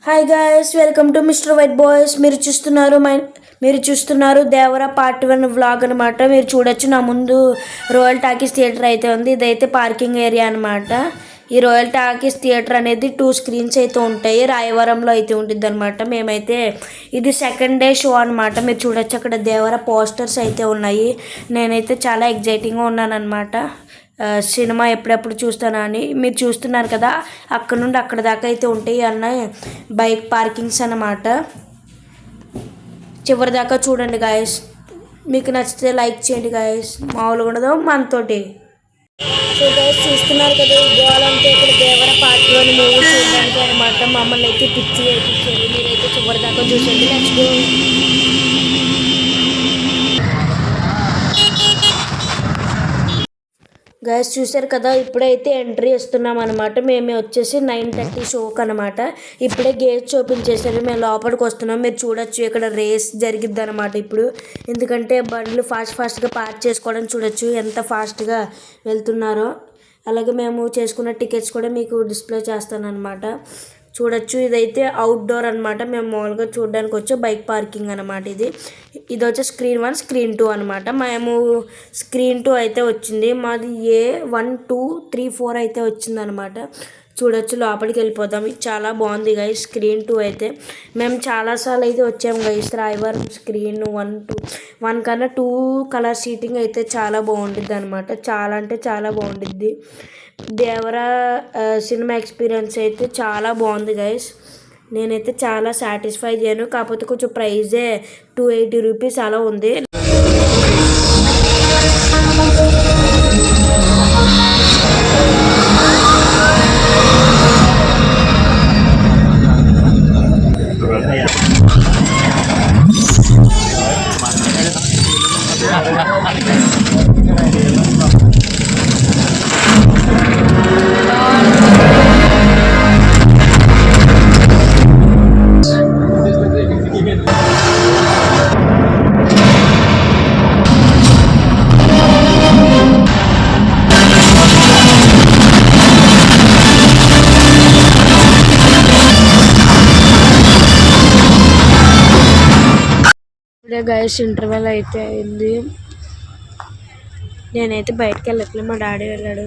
Hi guys, welcome to mister white boys. మీరు చూస్తున్నారు Devara part 1 vlog అనమాట. మీరు చూడొచ్చు, నా ముందు రాయల్ టాకీస్ థియేటర్ అయితే ఉంది. ఇదైతే పార్కింగ్ ఏరియా అనమాట. ఈ రాయల్ టాకీస్ థియేటర్ అనేది 2 స్క్రీన్స్ అయితే ఉంటాయి. రాయవరంలో అయితే ఉంటుంది అనమాట. మేమైతే ఇది సెకండ్ డే షో అనమాట. మీరు చూడొచ్చు, అక్కడ దేవరా పోస్టర్స్ అయితే ఉన్నాయి. నేనైతే చాలా ఎగ్జైటింగ్గా ఉన్నాను అనమాట. సినిమా ఎప్పుడెప్పుడు చూస్తానా అని. మీరు చూస్తున్నారు కదా, అక్కడ నుండి అక్కడ దాకా అయితే ఉంటాయి అన్న బైక్ పార్కింగ్స్ అన్నమాట. చివరి దాకా చూడండి గాయస్. మీకు నచ్చితే లైక్ చేయండి గాయస్. మామూలుగా ఉండదు మనతోటి. సో గాయస్, చూస్తున్నారు కదా, ఈ గోలంతా ఇక్కడ దేవర పార్ట్ 1 మూవీ చూడడానికి అనమాట. మమ్మల్ని అయితే పిచ్చి వేయించారు. మీరైతే చివరి దాకా చూసండి. నెక్స్ట్ గైస్ చూసారు కదా, ఇప్పుడైతే ఎంట్రీ ఇస్తున్నాం అనమాట. మేము వచ్చేసి 9:30 షోకి అనమాట. ఇప్పుడే గేట్స్ ఓపెన్ చేశారు, మేము లోపలికి వస్తున్నాం. మీరు చూడొచ్చు, ఇక్కడ రేస్ జరిగిద్ది అనమాట ఇప్పుడు. ఎందుకంటే బండ్లు ఫాస్ట్గా పార్క్ చేసుకోవడం చూడొచ్చు ఎంత ఫాస్ట్గా వెళ్తున్నారో. అలాగే మేము చేసుకున్న టికెట్స్ కూడా మీకు డిస్ప్లే చేస్తాను అనమాట. చూడొచ్చు, ఇదైతే అవుట్డోర్ అనమాట. మేము మామూలుగా చూడడానికి వచ్చే బైక్ పార్కింగ్ అనమాట. ఇది వచ్చే స్క్రీన్ 1 స్క్రీన్ 2 అనమాట. మేము స్క్రీన్ 2 అయితే వచ్చింది. మాది A1 2 3 4 అయితే వచ్చింది అనమాట. చూడొచ్చు, లోపలికి వెళ్ళిపోతాం. ఇది చాలా బాగుంది గైస్. స్క్రీన్ 2 అయితే మేము చాలాసార్లు అయితే వచ్చాము గైస్. రాయవరం స్క్రీన్ 1 2 1 కన్నా 2 కలర్ సీటింగ్ అయితే చాలా బాగుంటుంది అనమాట. చాలా అంటే చాలా బాగుంటుంది. దేవరా సినిమా ఎక్స్పీరియన్స్ అయితే చాలా బాగుంది గైస్. నేనైతే చాలా సాటిస్ఫై అయ్యాను. కాకపోతే కొంచెం ప్రైజే 280 రూపీస్ అలా ఉంది. ఇప్పుడే గైస్ ఇంటర్వెల్ అయితే అయింది. నేనైతే బయటకు వెళ్ళట్లేదు, మా డాడీ వెళ్ళాడు.